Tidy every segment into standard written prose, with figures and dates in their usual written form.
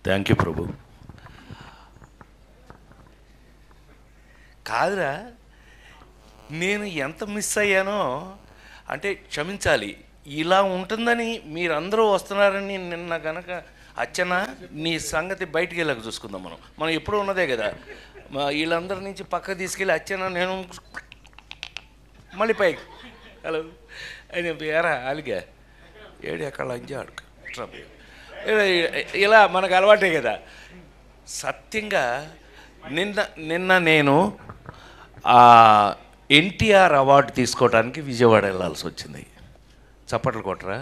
Thank you ప్రభు. కాదురా, నేను ఎంత మిస్ అయ్యానో అంటే క్షమించాలి. ఇలా ఉంటుందని మీరందరూ వస్తున్నారని నిన్న కనుక అచ్చన నీ సంగతి బయటికి వెళ్ళక చూసుకుందాం. మనం ఎప్పుడూ ఉన్నదే కదా. వీళ్ళందరి నుంచి పక్కకు తీసుకెళ్ళి అచ్చన నేను మళ్ళీ పైకి హలో అని ఎరా అలిగా ఏడు ఎక్కడ అంజాడు ఇలా మనకు అలవాటే కదా. సత్యంగా నిన్న నేను ఎన్టీఆర్ అవార్డు తీసుకోవడానికి విజయవాడ వెళ్ళాల్సి వచ్చింది. చప్పట్లు కొట్టరా?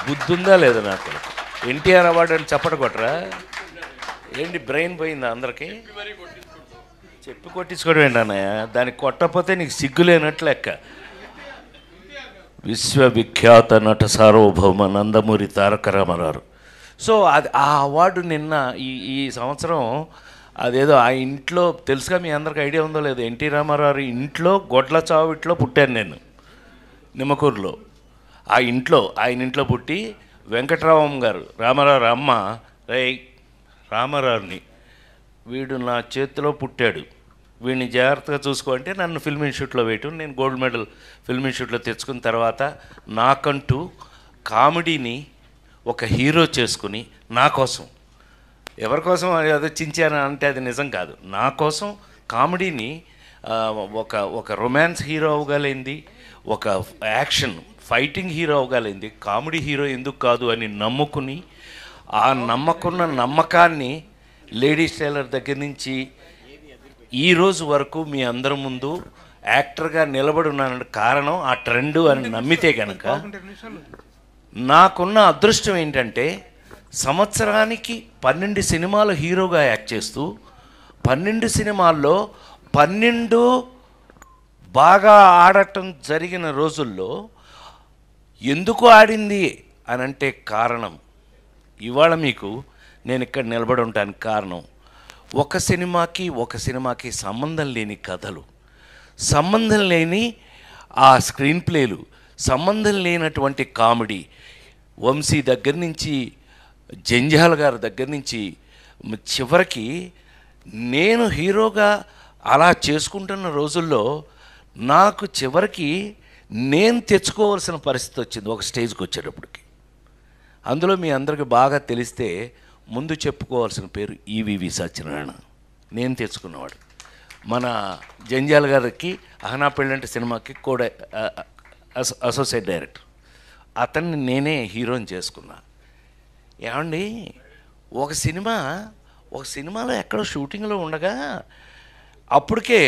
బుద్ధి ఉందా లేదా నాకు? ఎన్టీఆర్ అవార్డు అని చప్పట్లు కొట్టరా? ఏంటి బ్రెయిన్ పోయిందా అందరికీ? చెప్పి కొట్టించుకోవడం ఏంటన్నయ్య? దానికి కొట్టకపోతే నీకు సిగ్గులేనట్లు లెక్క. విశ్వవిఖ్యాత నట సార్వభౌమ నందమూరి తారక రామారావు. సో అది ఆ అవార్డు నిన్న ఈ సంవత్సరం అదేదో ఆ ఇంట్లో తెలుసుగా, మీ అందరికి ఐడియా ఉందో లేదో, ఎన్టీ రామారావు ఇంట్లో గొడ్ల చావిట్లో పుట్టాను నేను, నిమ్మకూరులో. ఆయన ఇంట్లో పుట్టి వెంకటరామం గారు రామారావు అమ్మ రామారావుని వీడు నా చేతిలో పుట్టాడు, వీడిని జాగ్రత్తగా చూసుకో అంటే నన్ను ఫిల్మ్ ఇన్స్టిట్యూట్లో వేయటం. నేను గోల్డ్ మెడల్ ఫిల్మ్ ఇన్స్టిట్యూట్లో తెచ్చుకున్న తర్వాత నాకంటూ కామెడీని ఒక హీరో చేసుకుని నా కోసం, ఎవరి కోసం అదో చించాను అంటే అది నిజం కాదు, నా కోసం కామెడీని ఒక రొమాన్స్ హీరో అవ్వగలిగింది, ఒక యాక్షన్ ఫైటింగ్ హీరో అవ్వగలిగింది, కామెడీ హీరో ఎందుకు కాదు అని నమ్ముకుని ఆ నమ్మకాన్ని లేడీస్ టైలర్ దగ్గర నుంచి ఈరోజు వరకు మీ అందరి ముందు యాక్టర్గా నిలబడి ఉన్నానంటే కారణం ఆ ట్రెండ్ అని నమ్మితే కనుక నాకున్న అదృష్టం ఏంటంటే సంవత్సరానికి 12 సినిమాలు హీరోగా యాక్ట్ చేస్తూ 12 సినిమాల్లో 12 బాగా ఆడటం జరిగిన రోజుల్లో ఎందుకు ఆడింది అని అంటే కారణం ఇవాళ మీకు నేను ఇక్కడ నిలబడి ఉండడానికి కారణం ఒక సినిమాకి సంబంధం లేని కథలు, సంబంధం లేని ఆ స్క్రీన్ ప్లేలు, సంబంధం లేనటువంటి కామెడీ. వంశీ దగ్గర నుంచి జంజాల గారి దగ్గర నుంచి చివరికి నేను హీరోగా అలా చేసుకుంటున్న రోజుల్లో నాకు చివరికి నేను తెచ్చుకోవాల్సిన పరిస్థితి వచ్చింది ఒక స్టేజ్కి వచ్చేటప్పటికి. అందులో మీ అందరికీ బాగా తెలిస్తే ముందు చెప్పుకోవాల్సిన పేరు ఈవివి సత్యనారాయణ, నేను తెచ్చుకున్నవాడు. మన జంజాల గారికి అహనా పెళ్ళంటే సినిమాకి కూడా అసోసియేట్ డైరెక్టర్, అతన్ని నేనే హీరోని చేసుకున్నా. ఏమండి, ఒక సినిమాలో ఎక్కడో షూటింగ్లో ఉండగా అప్పటికే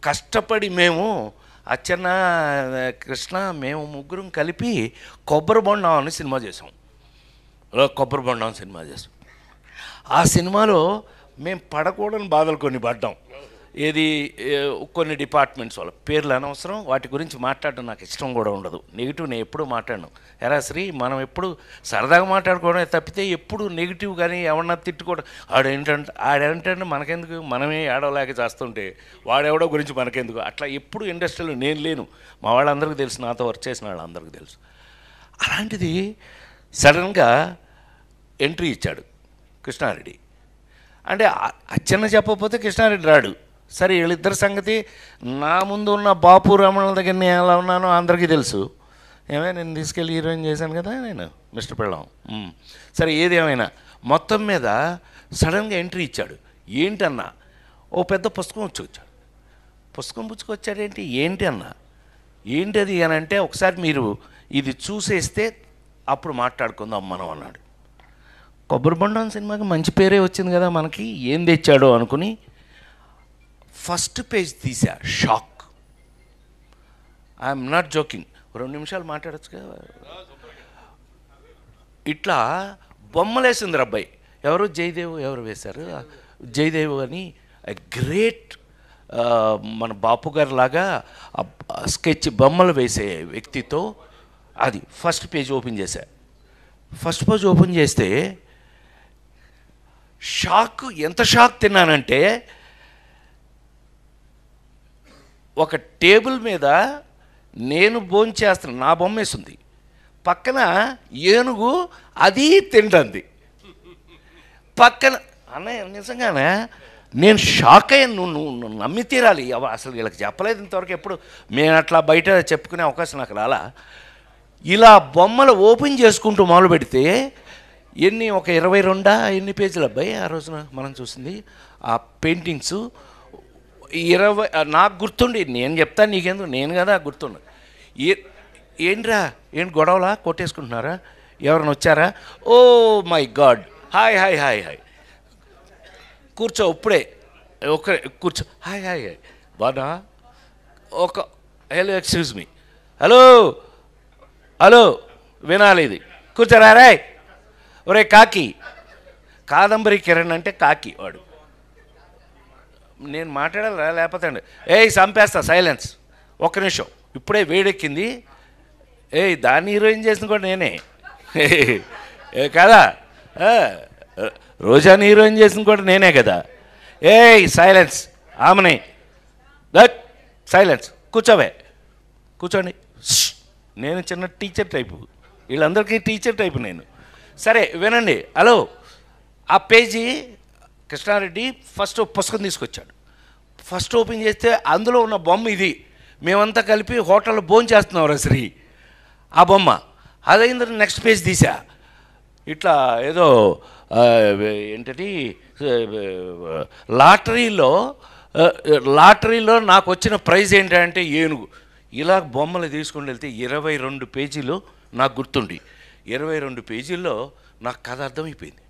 కష్టపడి మేము అచ్చన్న కృష్ణ మేము ముగ్గురం కలిపి కొబ్బరి బొండం అని సినిమా చేసాం. ఆ సినిమాలో మేము పడకూడని బాధలు కొన్ని పడ్డాం. ఏది కొన్ని డిపార్ట్మెంట్స్ వాళ్ళ పేర్లు అనవసరం, వాటి గురించి మాట్లాడడం నాకు ఇష్టం కూడా ఉండదు. నెగిటివ్ నేను ఎప్పుడూ మాట్లాడను. ఎరా శ్రీ, మనం ఎప్పుడు సరదాగా మాట్లాడుకోవడమే తప్పితే ఎప్పుడు నెగిటివ్ కానీ ఎవరన్నా తిట్టుకోవడం ఆడేంటంటే మనకెందుకు, మనమే ఏడవలేక చేస్తుంటే వాడెవడో గురించి మనకెందుకు, అట్లా ఎప్పుడు ఇండస్ట్రీలో నేను లేను. మా వాళ్ళందరికీ తెలుసు, నాతో వర్క్ చేసిన వాళ్ళందరికీ తెలుసు. అలాంటిది సడన్గా ఎంట్రీ ఇచ్చాడు కృష్ణారెడ్డి. అంటే అచ్చన్న చెప్పకపోతే కృష్ణారెడ్డి రాడు. సరే, వీళ్ళిద్దరి సంగతి నా ముందు ఉన్న బాపు రమణుల దగ్గర నేను ఎలా ఉన్నానో అందరికీ తెలుసు. నేను తీసుకెళ్ళి హీరోయిన్ చేశాను కదా నేను, మిస్టర్ పెళ్ళాం. సరే, ఏదేమైనా మొత్తం మీద సడన్గా ఎంట్రీ ఇచ్చాడు. ఏంటన్నా, ఓ పెద్ద పుస్తకం వచ్చాడు. పుస్తకం పుచ్చుకొచ్చాడేంటి, ఏంటి అన్నా, ఏంటది అని అంటే ఒకసారి మీరు ఇది చూసేస్తే అప్పుడు మాట్లాడుకుందాం మనం అన్నాడు. కొబ్బరి బొండం సినిమాకి మంచి పేరే వచ్చింది కదా మనకి, ఏం తెచ్చాడో అనుకుని ఫస్ట్ పేజ్ తీసా. షాక్. I'm not joking. 2 నిమిషాలు మాట్లాడచ్చు కదా. ఇట్లా బొమ్మలేసింది అబ్బాయి. ఎవరు జయదేవ్ ఎవరు వేశారు, జయదేవ్ అని గ్రేట్ మన బాపు గారి లాగా స్కెచ్ బొమ్మలు వేసే వ్యక్తితో అది ఫస్ట్ పేజ్ ఓపెన్ చేశా. ఫస్ట్ పేజ్ ఓపెన్ చేస్తే ఎంత షాక్ తిన్నానంటే, ఒక టేబుల్ మీద నేను భోంచేస్తాను, నా బొమ్మేసింది, పక్కన ఏనుగు అది తింటుంది. పక్కన అన్నయ్య నిజంగానే నేను షాక్ అయ్యాను. నువ్వు నమ్మి తీరాలి. అసలు వీళ్ళకి చెప్పలేదు ఇంతవరకు. ఎప్పుడు మేము అట్లా బయట చెప్పుకునే అవకాశం నాకు రాలా. ఇలా బొమ్మలు ఓపెన్ చేసుకుంటూ మొదలు పెడితే ఒక 22 ఎన్ని పేజీలు అబ్బాయి ఆ రోజున మనం చూసింది ఆ పెయింటింగ్స్ 20. నాకు గుర్తుండి నేను చెప్తాను నీకెందుకు, నేను కదా గుర్తుండు. ఏంటి గొడవలా కొట్టేసుకుంటున్నారా, ఎవరైనా వచ్చారా? Oh my god, hi hi hi hi, కూర్చో ఇప్పుడే కూర్చో, హాయ్ హాయ్ హాయ్ బాగా hello excuse me, hello hello వినాలి ఇది, కూర్చోరా రాయ్. ఒరే కాకి, కాదంబరి కిరణ్ అంటే కాకి వాడు. నేను మాట్లాడాలా లేకపోతే అండి చంపేస్తా, సైలెన్స్ ఒక్క నిమిషం, ఇప్పుడే వేడెక్కింది. దాన్ని హీరోయిన్ చేసిన కూడా నేనే కదా, రోజాని హీరోయిన్ చేసిన కూడా నేనే కదా. సైలెన్స్, ఆమెనే సైలెన్స్, కూర్చోవే కూర్చోండి. నేను చిన్న టీచర్ టైపు, వీళ్ళందరికీ టీచర్ టైపు నేను. సరే వినండి. హలో, ఆ పేజీ కృష్ణారెడ్డి ఫస్ట్ పుస్తకం తీసుకొచ్చాడు. ఫస్ట్ ఓపెన్ చేస్తే అందులో ఉన్న బొమ్మ ఇది. మేమంతా కలిపి హోటల్లో భోజనం చేస్తున్నాం శ్రీ, ఆ బొమ్మ. అదైంది. నెక్స్ట్ పేజ్ తీసా, ఇట్లా ఏదో ఏంటది లాటరీలో నాకు వచ్చిన ప్రైజ్ ఏంటంటే ఏనుగు. ఇలా బొమ్మలు తీసుకుని వెళ్తే 22 పేజీలు నాకు గుర్తుండి, 22 పేజీల్లో నాకు కథ అర్థమైపోయింది.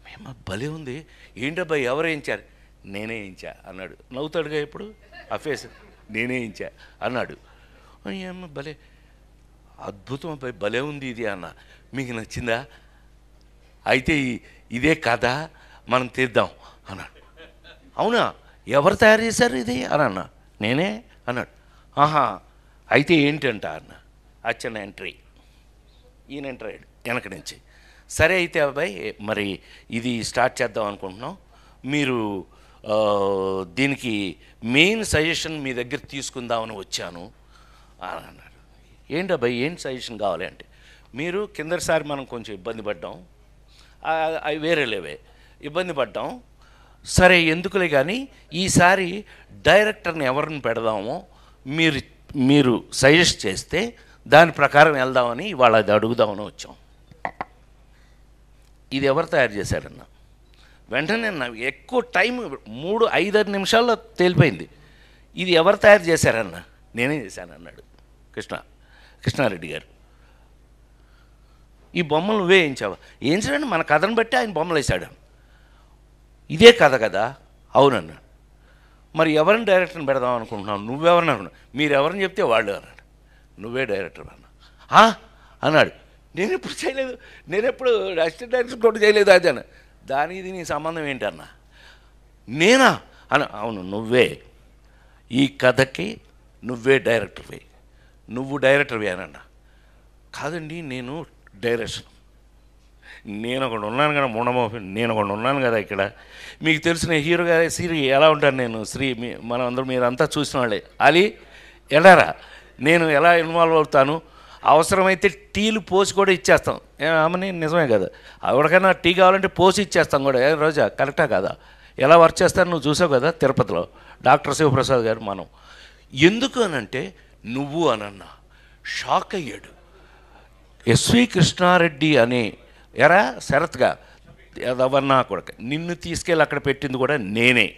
మేము భలే ఉంది, ఏంటబ్బాయి ఎవరు వేయించారు? నేనే వేయించా అన్నాడు. నవ్వుతాడుగా ఇప్పుడు ఆ ఫేస్, నేనే వేయించా అన్నాడు. ఏమో భలే అద్భుతం అబ్బాయి, భలే ఉంది ఇది అన్న. మీకు నచ్చిందా? అయితే ఇదే కథ, మనం తీద్దాం అన్నాడు. అవునా, ఎవరు తయారు చేశారు ఇది అని అన్నా. నేనే అన్నాడు. ఆహా, అయితే ఏంటంట అన్న. అచ్చన్న ఎంట్రీ, ఈయన ఎంటర్ అయ్యాడు వెనక నుంచి. సరే అయితే అబ్బాయి మరి ఇది స్టార్ట్ చేద్దాం అనుకుంటున్నాం, మీరు దీనికి మెయిన్ సజెషన్ మీ దగ్గర తీసుకుందామని వచ్చాను అని అన్నాడు. ఏంటబ్బాయి ఏంటి సజెషన్ కావాలి అంటే, మీరు కిందసారి మనం కొంచెం ఇబ్బంది పడ్డాం, అవి వేరేలేవే ఇబ్బంది పడ్డాం. సరే ఎందుకులే కానీ ఈసారి డైరెక్టర్ని ఎవరిని పెడదామో మీరు సజెస్ట్ చేస్తే దాని ప్రకారం వెళ్దామని ఇవాళ అది అడుగుదామని వచ్చాం. ఇది ఎవరు తయారు చేశారన్న వెంటనే ఎక్కువ టైం 3-5 నిమిషాల్లో తేలిపోయింది. ఇది ఎవరు తయారు చేశారన్న? నేనే చేశాను అన్నాడు కృష్ణారెడ్డి గారు. ఈ బొమ్మలు నువ్వే వేయించావా? వేయించడండి, మన కథను బట్టి ఆయన బొమ్మలు వేసాడు. ఇదే కథ కదా? అవునన్నా. మరి ఎవరిని డైరెక్టర్ని పెడదాం అనుకుంటున్నావు? నువ్వెవరిని అనుకున్నావు? మీరు ఎవరిని చెప్తే వాళ్ళు అన్నాడు. నువ్వే డైరెక్టర్ అన్నా అన్నాడు. నేను ఎప్పుడు చేయలేదు, నేను ఎప్పుడు అసిస్టెంట్ డైరెక్టర్ కూడా చేయలేదు. అది అన్న. దానికి ఇది నీ సంబంధం ఏంటన్నా? నేనా అన్న. అవును నువ్వే, ఈ కథకి నువ్వే డైరెక్టర్వే, నువ్వు డైరెక్టర్వే అనన్న. కాదండి నేను డైరెక్షన్, నేను ఒకడు ఉన్నాను కదా మూఢమోహి, నేను ఒకడు ఉన్నాను కదా ఇక్కడ. మీకు తెలిసిన హీరో గారి శ్రీ ఎలా ఉంటాను నేను, శ్రీ మనం అందరూ మీరంతా చూసిన వాళ్ళే. అది ఎలారా నేను ఎలా ఇన్వాల్వ్ అవుతాను, అవసరమైతే టీలు పోసి కూడా ఇచ్చేస్తాం. ఆమెని నిజమే కదా, ఎవరికైనా టీ కావాలంటే పోసి ఇచ్చేస్తాం కూడా. రోజా కరెక్టా కదా? ఎలా వర్క్ చేస్తాను నువ్వు చూసావు కదా తిరుపతిలో డాక్టర్ శివప్రసాద్ గారు. మనం ఎందుకు అనంటే నువ్వు అనన్నా. షాక్ అయ్యాడు. ఎస్వి కృష్ణారెడ్డి అనే శరత్గా ఎవరన్నా కూడా నిన్ను తీసుకెళ్ళి అక్కడ పెట్టింది కూడా నేనే,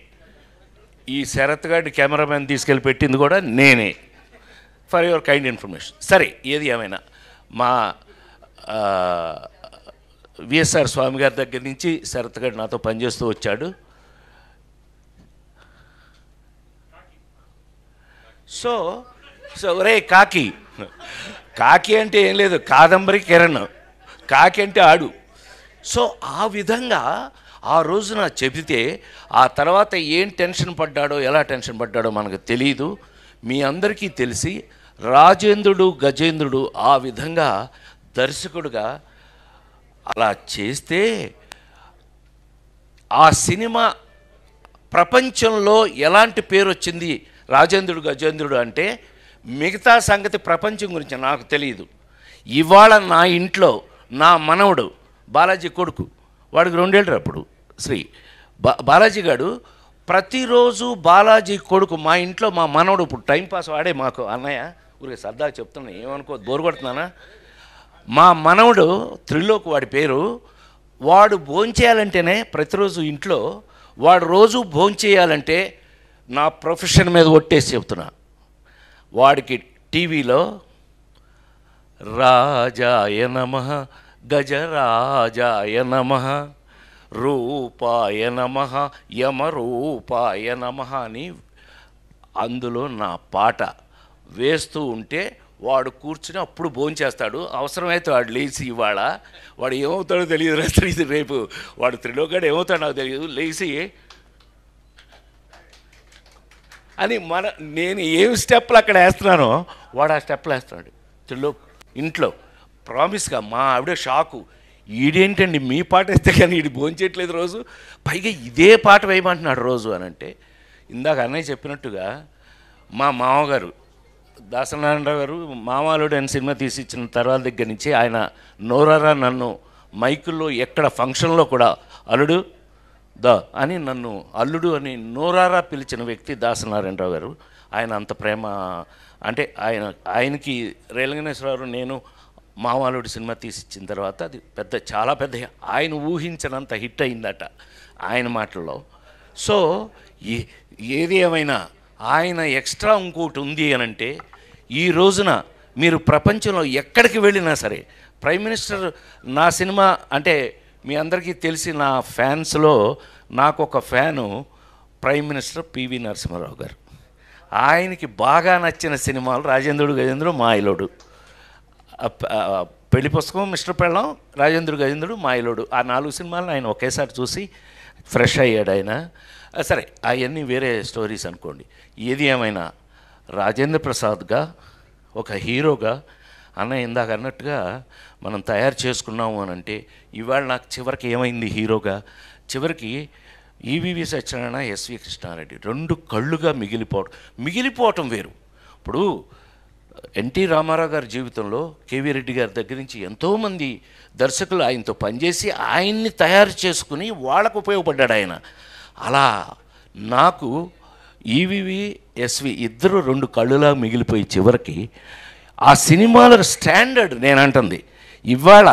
ఈ శరత్ గారి కెమెరామెన్ తీసుకెళ్ళి పెట్టింది కూడా నేనే. For your kind information. సరే ఏది ఏమైనా మా విఎస్ఆర్ స్వామి గారి దగ్గర నుంచి శరత్ గారు నాతో పనిచేస్తూ వచ్చాడు. సో రే కాకి అంటే ఏం లేదు, కాదంబరి కిరణ్, కాకి అంటే ఆడు. సో ఆ విధంగా ఆ రోజున చెబితే ఆ తర్వాత ఏం టెన్షన్ పడ్డాడో ఎలా టెన్షన్ పడ్డాడో మనకు తెలియదు. మీ అందరికీ తెలిసి రాజేంద్రుడు గజేంద్రుడు ఆ విధంగా దర్శకుడుగా అలా చేస్తే ఆ సినిమా ప్రపంచంలో ఎలాంటి పేరు వచ్చింది రాజేంద్రుడు గజేంద్రుడు అంటే, మిగతా సంగతి ప్రపంచం గురించి నాకు తెలియదు. ఇవాళ నా ఇంట్లో నా మనవడు బాలాజీ కొడుకు వాడికి 2 ఏళ్ళు అప్పుడు శ్రీ బాలాజీ గారు ప్రతిరోజు బాలాజీ కొడుకు మా ఇంట్లో మా మనవడు ఇప్పుడు టైంపాస్ వాడే మాకు అన్నయ్య ఊరికే సరదాగా చెప్తున్నా, ఏమనుకో బోరు కొడుతున్నానా, మా మనవడు త్రిలోక్ వాడి పేరు. వాడు భోంచేయాలంటేనే ప్రతిరోజు ఇంట్లో వాడు రోజు భోంచేయాలంటే నా ప్రొఫెషన్ మీద ఒట్టేసి చెప్తున్నా, వాడికి టీవీలో రాజాయ నమః గజరాజాయ నమః రూపాయ నమః యమరూపాయ నమః అని అందులో నా పాట వేస్తూ ఉంటే వాడు కూర్చుని అప్పుడు భోంచేస్తాడు. అవసరమైతే వాడు లేచి ఇవాళ వాడు ఏమవుతాడో తెలియదు, రాత్రి రేపు వాడు త్రిలోకాడు ఏమవుతాడో నాకు తెలియదు, లేచి అని నేను ఏం స్టెప్లు అక్కడ వేస్తున్నానో వాడు ఆ స్టెప్లు వేస్తున్నాడు త్రిలోక్ ఇంట్లో. ప్రామిస్గా మా ఆవిడ షాకు, ఈడేంటండి మీ పాట వేస్తే కానీ ఈడు భోంచేయట్లేదు రోజు, పైగా ఇదే పాట వేయమంటున్నాడు రోజు అని అంటే, ఇందాక అన్నయ్య చెప్పినట్టుగా మా మామగారు దాసనారాయణరావు గారు మామాలుడు అని సినిమా తీసి ఇచ్చిన తర్వాత దగ్గర నుంచి ఆయన నోరారా నన్ను మైకుల్లో ఎక్కడ ఫంక్షన్లో కూడా అల్లుడు అని నన్ను అల్లుడు అని నోరారా పిలిచిన వ్యక్తి దాసనారాయణరావు గారు. ఆయన అంత ప్రేమ అంటే ఆయనకి రేలంగనేశ్వరరావు నేను మామాలుడు సినిమా తీసి ఇచ్చిన తర్వాత అది చాలా పెద్ద ఆయన ఊహించినంత హిట్ అయిందట ఆయన మాటల్లో. సో ఏది ఏమైనా ఆయన ఎక్స్ట్రా ఇంకోటి ఉంది అని అంటే, ఈ రోజున మీరు ప్రపంచంలో ఎక్కడికి వెళ్ళినా సరే ప్రైమ్ మినిస్టర్ నా సినిమా అంటే మీ అందరికీ తెలిసి నా ఫ్యాన్స్లో నాకు ఒక fan prime minister PV Narasimha Rao గారు. ఆయనకి బాగా నచ్చిన సినిమాలు రాజేంద్రుడు గజేంద్రుడు మాయలోడు, పెళ్లి పుస్తకం మిస్టర్ పెళ్ళం రాజేంద్రుడు గజేంద్రుడు మాయలోడు, ఆ 4 సినిమాలను ఆయన ఒకేసారి చూసి ఫ్రెష్ అయ్యాడు ఆయన. సరే అవన్నీ వేరే స్టోరీస్ అనుకోండి. ఏది ఏమైనా రాజేంద్ర ప్రసాద్గా ఒక హీరోగా అన్న ఇందాక అన్నట్టుగా మనం తయారు చేసుకున్నాము అని అంటే, ఇవాళ నాకు చివరికి ఏమైంది హీరోగా, చివరికి ఈవీవి సత్యనారాయణ ఎస్వి కృష్ణారెడ్డి 2 కళ్ళుగా మిగిలిపోవటం వేరు. ఇప్పుడు ఎన్టీ రామారావు గారి జీవితంలో కేవీ రెడ్డి గారి దగ్గర నుంచి ఎంతోమంది దర్శకులు ఆయనతో పనిచేసి ఆయన్ని తయారు చేసుకుని వాళ్ళకు ఉపయోగపడ్డాడు ఆయన. అలా నాకు ఈవీవి ఎస్వి ఇద్దరు 2 కళ్ళులా మిగిలిపోయి చివరికి ఆ సినిమాల స్టాండర్డ్ నేను అంటుంది ఇవాళ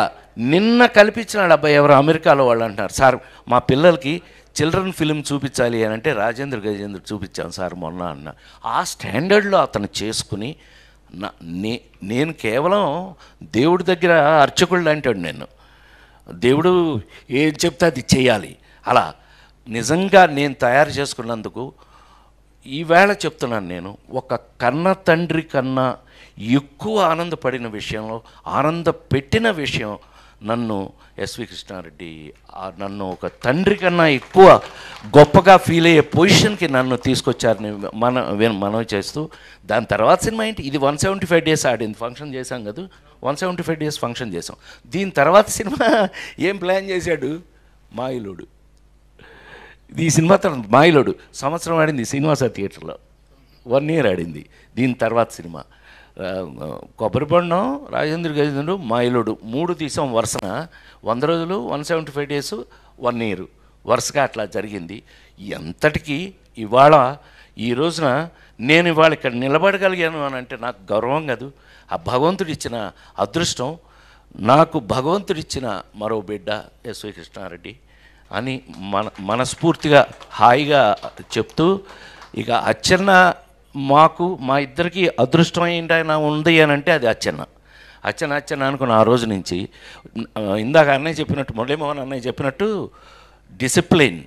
నిన్న కల్పించినాడు అబ్బాయి ఎవరు అమెరికాలో వాళ్ళు అంటున్నారు, సార్ మా పిల్లలకి చిల్డ్రన్ ఫిలిం చూపించాలి అని అంటే రాజేంద్ర గజేంద్ర చూపించాను సార్ మొన్న అన్న. ఆ స్టాండర్డ్లో అతను చేసుకుని నేను కేవలం దేవుడి దగ్గర అర్చకుళ్ళు అంటాడు, నేను దేవుడు ఏం చెప్తే అది చేయాలి. అలా నిజంగా నేను తయారు చేసుకున్నందుకు ఈవేళ చెప్తున్నాను, నేను ఒక కన్న తండ్రి కన్నా ఎక్కువ ఆనందపడిన విషయంలో ఆనందపెట్టిన విషయం నన్ను ఎస్వి కృష్ణారెడ్డి నన్ను ఒక తండ్రి కన్నా ఎక్కువ గొప్పగా ఫీల్ అయ్యే పొజిషన్కి నన్ను తీసుకొచ్చారని మనవి చేస్తూ, దాని తర్వాత సినిమా ఏంటి, ఇది 175 days ఆడింది, ఫంక్షన్ చేశాం కదా, 175 days ఫంక్షన్ చేసాం. దీని తర్వాత సినిమా ఏం ప్లాన్ చేశాడు, మాయిలోడు. ఈ సినిమా తర్వాత మాయిలోడు సంవత్సరం ఆడింది శ్రీనివాస థియేటర్లో, 1 year ఆడింది. దీని తర్వాత సినిమా కొబ్బరిబొండం రాజేంద్ర గజేంద్రుడు మాయిలోడు 3 తీసాం వరుసన, 100 రోజులు 175 days 1 year వరుసగా అట్లా జరిగింది. ఎంతటికి ఇవాళ ఈ రోజున నేను ఇవాళ ఇక్కడ నిలబడగలిగాను అని అంటే నాకు గౌరవం కాదు, ఆ భగవంతుడిచ్చిన అదృష్టం, నాకు భగవంతుడిచ్చిన మరో బిడ్డ ఎస్వి కృష్ణారెడ్డి అని మనస్ఫూర్తిగా హాయిగా చెప్తూ, ఇక అచ్చెన్న మాకు మా ఇద్దరికి అదృష్టం ఏంటైనా ఉంది అని అంటే అది అచ్చెన్న అనుకున్న ఆ రోజు నుంచి. ఇందాక అన్నయ్య చెప్పినట్టు, మురళీమోహన్ అన్నయ్య చెప్పినట్టు డిసిప్లిన్,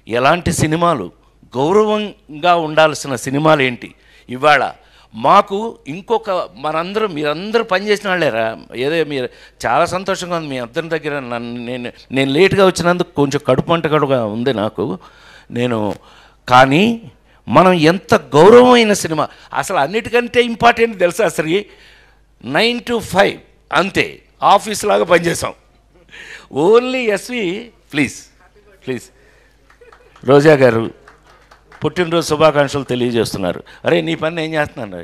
ఎలాంటి సినిమాలు గౌరవంగా ఉండాల్సిన సినిమాలు ఏంటి, ఇవాళ మాకు ఇంకొక మీరందరూ పనిచేసిన వాళ్ళేరా, ఏదో మీరు చాలా సంతోషంగా ఉంది మీ అందరి దగ్గర. నేను లేట్గా వచ్చినందుకు కొంచెం కడుపు మంట కూడా ఉంది నాకు. కానీ మనం ఎంత గౌరవమైన సినిమా, అసలు అన్నిటికంటే ఇంపార్టెంట్ తెలుసా, అసలు 9 to 5 అంతే, ఆఫీస్ లాగా పనిచేసాం. ఓన్లీ ఎస్వి ప్లీజ్ రోజా గారు పుట్టినరోజు శుభాకాంక్షలు తెలియజేస్తున్నారు. అరే నీ పని ఏం చేస్తున్నాను